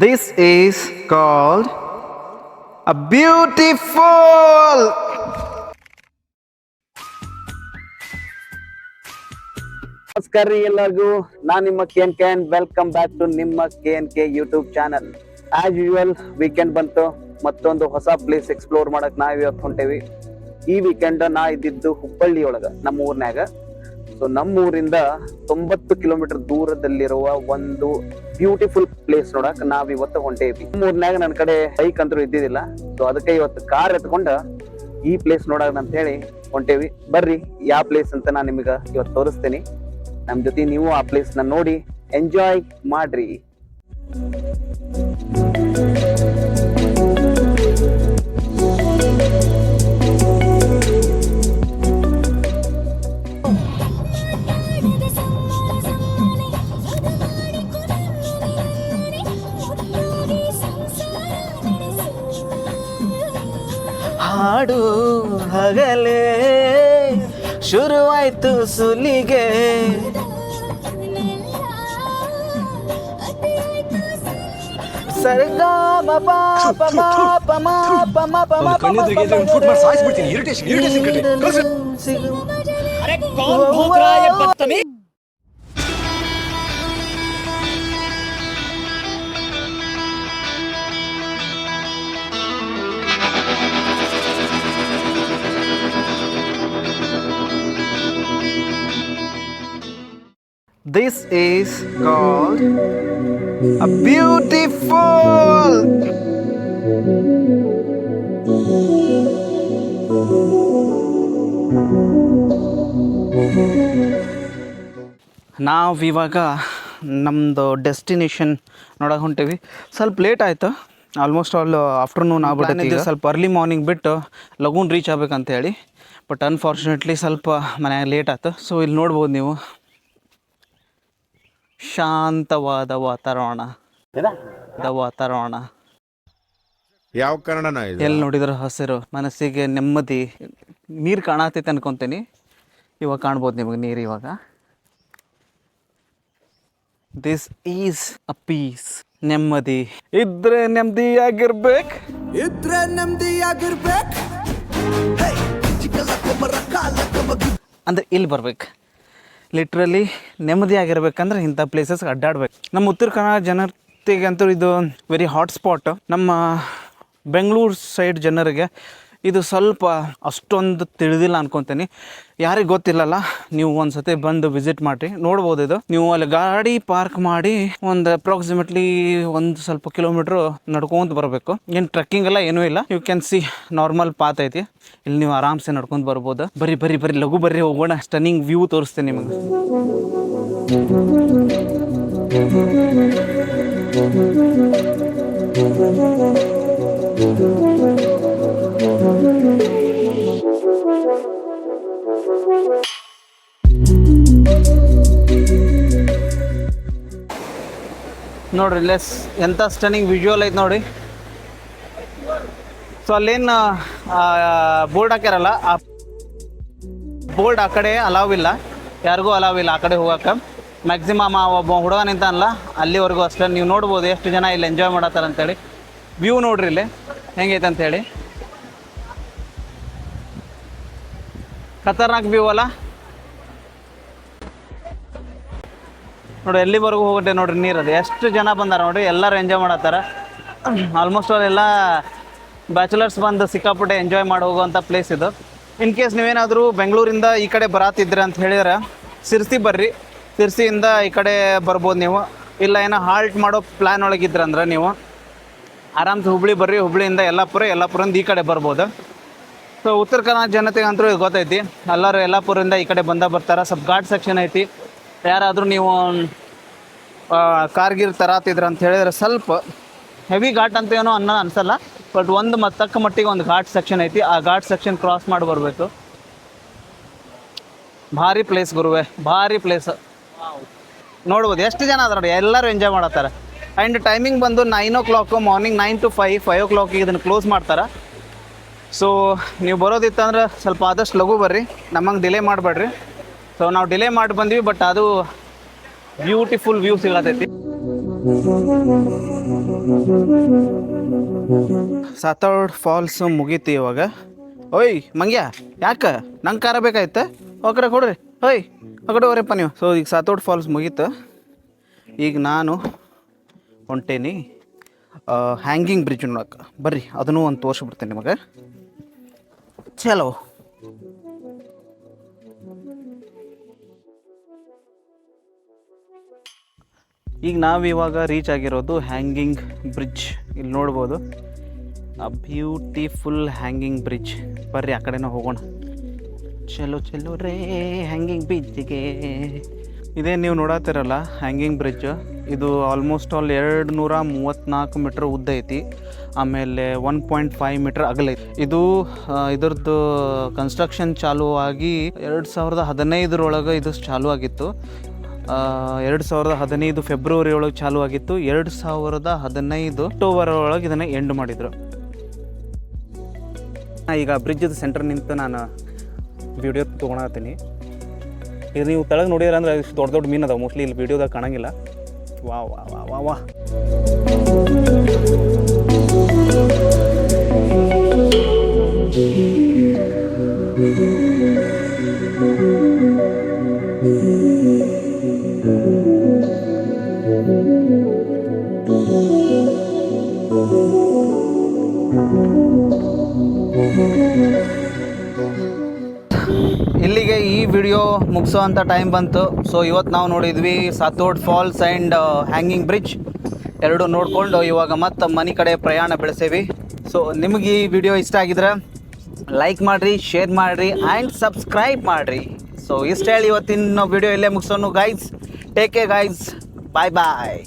This is called a beautiful. ನಮಸ್ಕಾರ ರೀ ಎಲ್ಲರಿಗೂ. ನಾನು ನಿಮ್ಮ KN ವೆಲ್ಕಮ್ ಬ್ಯಾಕ್ ಟು ನಿಮ್ಮ KNK YouTube channel. As usual weekend ಬಂತು, ಮತ್ತೊಂದು ಹೊಸ ಪ್ಲೇಸ್ ಎಕ್ಸ್ಪ್ಲೋರ್ ಮಾಡಕ್ ನಾವ್ ಇವತ್ತು ಹೊಂಟೇವಿ. ಈ ವೀಕೆಂಡ್ ನಾ ಇದ್ದಿದ್ದು ಹುಬ್ಬಳ್ಳಿ ಒಳಗ, ನಮ್ಮ ಊರ್ನ್ಯಾಗ. ಸೊ ನಮ್ಮ ಊರಿಂದ 90 ಕಿಲೋಮೀಟರ್ ದೂರದಲ್ಲಿರುವ ಒಂದು ಬ್ಯೂಟಿಫುಲ್ ಪ್ಲೇಸ್ ನೋಡಕ್ ನಾವ್ ಇವತ್ತು ಹೊಂಟೇವಿ. ನಮ್ಮ ಊರ್ನ್ಯಾಗ ನನ್ನ ಕಡೆ ಬೈಕ್ ಅಂತೂ ಇದ್ದಿದ್ದಿಲ್ಲ, ಸೊ ಅದಕ್ಕೆ ಇವತ್ತು ಕಾರ್ ಎತ್ಕೊಂಡ ಈ ಪ್ಲೇಸ್ ನೋಡೋಣ ಅಂತ ಹೇಳಿ ಹೊಂಟೇವಿ. ಬರ್ರಿ ಯಾವ ಪ್ಲೇಸ್ ಅಂತ ನಾನು ನಿಮಗ ಇವತ್ತು ತೋರಿಸ್ತೇನೆ. ನಮ್ ಜೊತೆ ನೀವು ಆ ಪ್ಲೇಸ್ ನ ನೋಡಿ ಎಂಜಾಯ್ ಮಾಡ್ರಿ. ಹಾಡು ಹಗಲೇ ಶುರುವಾಯ್ತು ಸುಲಿಗೆ, ಸರ್ಗಾಮ ಪಾಪ ಮಾಪ ಮಾಪ ಮಾಪ ಮಾಪ This is called a beautiful. ನಾವು ಇವಾಗ ನಮ್ಮದು ಡೆಸ್ಟಿನೇಷನ್ ನೋಡಕ್ಕೆ ಹೊಂಟೇವಿ. ಸ್ವಲ್ಪ ಲೇಟ್ ಆಯಿತು, ಆಲ್ಮೋಸ್ಟ್ ಆಲ್ ಆಫ್ಟರ್ನೂನ್ ಆಗ್ಬಿಟ್ಟಿದೆ. ಸ್ವಲ್ಪ ಅರ್ಲಿ ಮಾರ್ನಿಂಗ್ ಬಿಟ್ಟು ಲಗೂನ್ ರೀಚ್ ಆಗ್ಬೇಕಂತ ಹೇಳಿ, ಬಟ್ ಅನ್ಫಾರ್ಚುನೇಟ್ಲಿ ಸ್ವಲ್ಪ ಮನ್ಯಾಗ ಲೇಟ್ ಆಯ್ತು. ಸೊ ಇಲ್ಲಿ ನೋಡ್ಬೋದು ನೀವು, ಶಾಂತವಾದ ವಾತಾವರಣ. ಯಾವ ಕನ್ನಡನ ಇದು? ಎಲ್ಲಿ ನೋಡಿದ್ರೆ ಹಸಿರು, ಮನಸ್ಸಿಗೆ ನೆಮ್ಮದಿ. ನೀರು ಕಾಣತೈತೆ ಅನ್ಕೊತೀನಿ, ಇವಾಗ ಕಾಣ್ಬೋದು ನಿಮಗೆ ನೀರು. ಇವಾಗ ದಿಸ್ ಈಸ್ ಅ ಪೀಸ್. ನೆಮ್ಮದಿ ಇದ್ರೆ ನೆಮ್ಮದಿಯಾಗಿರ್ಬೇಕು, ಅಂದ್ರೆ ಇಲ್ಲಿ ಬರ್ಬೇಕು. ಲಿಟ್ರಲಿ ನೆಮ್ಮದಿಯಾಗಿರ್ಬೇಕಂದ್ರೆ ಇಂಥ ಪ್ಲೇಸಸ್ಗೆ ಅಡ್ಡಾಡ್ಬೇಕು. ನಮ್ಮ ಉತ್ತರ ಕನ್ನಡ ಜನತೆಗೆ ಅಂತೂ ಇದು ವೆರಿ ಹಾಟ್ ಸ್ಪಾಟ್. ನಮ್ಮ ಬೆಂಗಳೂರು ಸೈಡ್ ಜನರಿಗೆ ಇದು ಸ್ವಲ್ಪ ಅಷ್ಟೊಂದು ತಿಳಿದಿಲ್ಲ ಅನ್ಕೊತೀನಿ. ಯಾರಿಗೆ ಗೊತ್ತಿಲ್ಲಲ್ಲ, ನೀವು ಒಂದು ಸತಿ ಬಂದು ವಿಸಿಟ್ ಮಾಡಿರಿ, ನೋಡ್ಬೋದು. ಇದು ನೀವು ಅಲ್ಲಿ ಗಾಡಿ ಪಾರ್ಕ್ ಮಾಡಿ ಒಂದು ಅಪ್ರಾಕ್ಸಿಮೇಟ್ಲಿ ಒಂದು ಸ್ವಲ್ಪ ಕಿಲೋಮೀಟ್ರು ನಡ್ಕೊಂತ ಬರಬೇಕು. ಏನು ಟ್ರೆಕ್ಕಿಂಗ್ ಎಲ್ಲ ಏನೂ ಇಲ್ಲ, you can see normal path ಐತಿ. ಇಲ್ಲಿ ನೀವು ಆರಾಮ್ಸೆ ನಡ್ಕೊಂಡು ಬರ್ಬೋದು. ಬರೀ ಲಘು ಬರ್ರಿ ಹೋಗೋಣ. ಸ್ಟನ್ನಿಂಗ್ ವ್ಯೂ ತೋರಿಸ್ತೇನೆ ನಿಮಗೆ. ನೋಡ್ರಿ ಲೆಸ್ ಎಂಥ ಸ್ಟನ್ನಿಂಗ್ ವಿಜುವಲ್ ಐತೆ ನೋಡಿ. ಸೊ ಅಲ್ಲೇನು ಬೋರ್ಡ್ ಹಾಕ್ಯಾರಲ್ಲ, ಆ ಬೋರ್ಡ್ ಆ ಕಡೆ ಅಲಾವ್ ಇಲ್ಲ, ಯಾರಿಗೂ ಅಲಾವ್ ಇಲ್ಲ ಆ ಕಡೆ ಹೋಗಕ್ಕೆ. ಮ್ಯಾಕ್ಸಿಮಮ್ ಒಬ್ಬ ಹುಡುಗ ನಿಂತಾನಲ್ಲ ಅಲ್ಲಿವರೆಗೂ ಅಷ್ಟೇ. ನೀವು ನೋಡ್ಬೋದು ಎಷ್ಟು ಜನ ಇಲ್ಲಿ ಎಂಜಾಯ್ ಮಾಡತ್ತಾರ ಅಂತೇಳಿ. ವ್ಯೂ ನೋಡ್ರಿ ಇಲ್ಲಿ ಹೆಂಗೈತೆ ಅಂಥೇಳಿ. ಖತರ್ನಾಕ್ ವ್ಯೂ ಅಲ್ಲ ನೋಡಿ. ಎಲ್ಲಿವರೆಗೂ ಹೋಗುತ್ತೆ ನೋಡ್ರಿ ನೀರು. ಅದು ಎಷ್ಟು ಜನ ಬಂದಾರ ನೋಡ್ರಿ, ಎಲ್ಲರೂ ಎಂಜಾಯ್ ಮಾಡತ್ತಾರ. ಆಲ್ಮೋಸ್ಟ್ ಆಲ್ ಎಲ್ಲ ಬ್ಯಾಚುಲರ್ಸ್ ಬಂದು ಸಿಕ್ಕಾಪಟ್ಟೆ ಎಂಜಾಯ್ ಮಾಡಿ ಹೋಗುವಂಥ ಪ್ಲೇಸ್ ಇದು. ಇನ್ ಕೇಸ್ ನೀವೇನಾದರೂ ಬೆಂಗಳೂರಿಂದ ಈ ಕಡೆ ಬರಾತಿದ್ರಿ ಅಂತ ಹೇಳಿದ್ರೆ ಸಿರ್ಸಿ ಬರ್ರಿ. ಸಿರ್ಸಿಯಿಂದ ಈ ಕಡೆ ಬರ್ಬೋದು ನೀವು. ಇಲ್ಲ ಏನೋ ಹಾಲ್ಟ್ ಮಾಡೋ ಪ್ಲ್ಯಾನ್ ಒಳಗಿದ್ರಂದ್ರೆ ನೀವು ಆರಾಮ್ಸೆ ಹುಬ್ಳಿ ಬರ್ರಿ. ಹುಬ್ಳಿಯಿಂದ ಯಲ್ಲಾಪುರದಿಂದ ಈ ಕಡೆ ಬರ್ಬೋದು. ಸೊ ಉತ್ತರ ಕನ್ನಡ ಜನತೆಗೆ ಅಂತೂ ಗೊತ್ತೈತಿ, ಎಲ್ಲರೂ ಯಲ್ಲಾಪುರದಿಂದ ಈ ಕಡೆ ಬರ್ತಾರೆ. ಸ್ವಲ್ಪ ಘಾಟ್ ಸೆಕ್ಷನ್ ಐತಿ. ಯಾರಾದರೂ ನೀವು ಕಾರ್ಗಿರ್ ತರಾತಿದ್ರ ಅಂತ ಹೇಳಿದ್ರೆ ಸ್ವಲ್ಪ ಹೆವಿ ಘಾಟ್ ಅಂತ ಏನೋ ಅನ್ಸಲ್ಲ, ಬಟ್ ಒಂದು ತಕ್ಕ ಮಟ್ಟಿಗೆ ಒಂದು ಘಾಟ್ ಸೆಕ್ಷನ್ ಐತಿ. ಆ ಘಾಟ್ ಸೆಕ್ಷನ್ ಕ್ರಾಸ್ ಮಾಡಿ ಬರಬೇಕು. ಭಾರಿ ಪ್ಲೇಸ್ ಗುರುವೆ, ಭಾರಿ ಪ್ಲೇಸ್. ನೋಡ್ಬೋದು ಎಷ್ಟು ಜನ ಅದ ನೋಡಿ, ಎಲ್ಲರೂ ಎಂಜಾಯ್ ಮಾಡತ್ತಾರೆ. ಆ್ಯಂಡ್ ಟೈಮಿಂಗ್ ಬಂದು 9 o'clock, ಮಾರ್ನಿಂಗ್ 9 to 5 o'clock ಇದನ್ನು ಕ್ಲೋಸ್ ಮಾಡ್ತಾರೆ. ಸೊ ನೀವು ಬರೋದಿತ್ತಂದ್ರೆ ಸ್ವಲ್ಪ ಆದಷ್ಟು ಲಘು ಬರ್ರಿ, ನಮಗೆ ಡಿಲೇ ಮಾಡಬೇಡ್ರಿ. ಸೊ ನಾವು ಡಿಲೇ ಮಾಡಿ ಬಂದ್ವಿ, ಬಟ್ ಅದು ಬ್ಯೂಟಿಫುಲ್ ವ್ಯೂ ಸಿಗತೈತಿ. ಸಾತೋಡ್ ಫಾಲ್ಸ್ ಮುಗೀತಿ ಇವಾಗ. ಓಯ್ ಮಂಗ್ಯ, ಯಾಕೆ ನಂಗೆ ಕಾರ ಬೇಕಾಯ್ತು? ಕಡೆ ಕೊಡ್ರಿ. ಓಯ್ ಆ ಕಡೆ ಹೋಗ್ರಪ್ಪ ನೀವು. ಸೊ ಈಗ ಸಾತೋಡ್ ಫಾಲ್ಸ್ ಮುಗೀತು. ಈಗ ನಾನು ಹೊಂಟೇನಿ ಹ್ಯಾಂಗಿಂಗ್ ಬ್ರಿಡ್ಜ್ ನೋಡಕ್ಕೆ. ಬರ್ರಿ ಅದನ್ನು ಒಂದು ತೋರಿಸ್ಬಿಡ್ತೇನೆ ನಿಮಗೆ. ಚಲೋ. ಈಗ ನಾವು ಇವಾಗ ರೀಚ್ ಆಗಿರೋದು ಹ್ಯಾಂಗಿಂಗ್ ಬ್ರಿಡ್ಜ್. ಇಲ್ಲಿ ನೋಡ್ಬೋದು ಬ್ಯೂಟಿಫುಲ್ ಹ್ಯಾಂಗಿಂಗ್ ಬ್ರಿಡ್ಜ್. ಬರ್ರಿ ಆ ಕಡೆನೂ ಹೋಗೋಣ. ಚಲೋ ಚಲೋ ರೇ ಹ್ಯಾಂಗಿಂಗ್ ಬ್ರಿಡ್ಜಿಗೆ. ಇದೇ ನೀವು ನೋಡತ್ತಿರಲ್ಲ ಹ್ಯಾಂಗಿಂಗ್ ಬ್ರಿಡ್ಜ್. ಇದು ಆಲ್ಮೋಸ್ಟ್ ಆಲ್ 234 ಮೀಟ್ರ್ ಉದ್ದ ಐತಿ. ಆಮೇಲೆ 1.5 ಮೀಟ್ರ್ ಅಗಲ ಐತಿ. ಇದು ಇದ್ರದ್ದು ಕನ್ಸ್ಟ್ರಕ್ಷನ್ ಚಾಲೂ ಆಗಿ 2015 ಇದು ಚಾಲೂ ಆಗಿತ್ತು. 2015 ಫೆಬ್ರವರಿ ಒಳಗೆ ಚಾಲೂ ಆಗಿತ್ತು. 2015 ಅಕ್ಟೋಬರ್ ಒಳಗೆ ಇದನ್ನು ಎಂಡ್ ಮಾಡಿದರು. ಈಗ ಬ್ರಿಡ್ಜದ ಸೆಂಟರ್ ನಿಂತು ನಾನು ವಿಡಿಯೋ ತೊಗೊಳತ್ತೀನಿ. ಈಗ ನೀವು ತೆಳಗೆ ನೋಡಿದ್ರೆ ಅಂದ್ರೆ ಇಷ್ಟು ದೊಡ್ಡ ದೊಡ್ಡ ಮೀನು ಅದಾವೆ. ಮೋಸ್ಟ್ಲಿ ಇಲ್ಲಿ ವಿಡಿಯೋದಾಗ ಕಾಣಂಗಿಲ್ಲ. ವಾ ವಾ ವಾ ವಾ ವಾ. ಇಲ್ಲಿಗೆ ಈ ವಿಡಿಯೋ ಮುಗಿಸೋವಂಥ ಟೈಮ್ ಬಂತು. ಸೊ ಇವತ್ತು ನಾವು ನೋಡಿದ್ವಿ ಸಾತೋಡ್ ಫಾಲ್ಸ್ ಆ್ಯಂಡ್ ಹ್ಯಾಂಗಿಂಗ್ ಬ್ರಿಡ್ಜ್ ಎರಡು ನೋಡಿಕೊಂಡು ಇವಾಗ ಮತ್ತೆ ಮನೆ ಕಡೆ ಪ್ರಯಾಣ ಬೆಳೆಸೇವಿ. ಸೊ ನಿಮಗೆ ಈ ವಿಡಿಯೋ ಇಷ್ಟ ಆಗಿದ್ರೆ ಲೈಕ್ ಮಾಡಿರಿ, ಶೇರ್ ಮಾಡಿರಿ ಆ್ಯಂಡ್ ಸಬ್ಸ್ಕ್ರೈಬ್ ಮಾಡಿರಿ. ಸೊ ಇಷ್ಟು ಹೇಳಿ ಇವತ್ತಿನ ವಿಡಿಯೋ ಇಲ್ಲೇ ಮುಗಿಸೋನು guys. Take care guys. Bye ಬಾಯ್.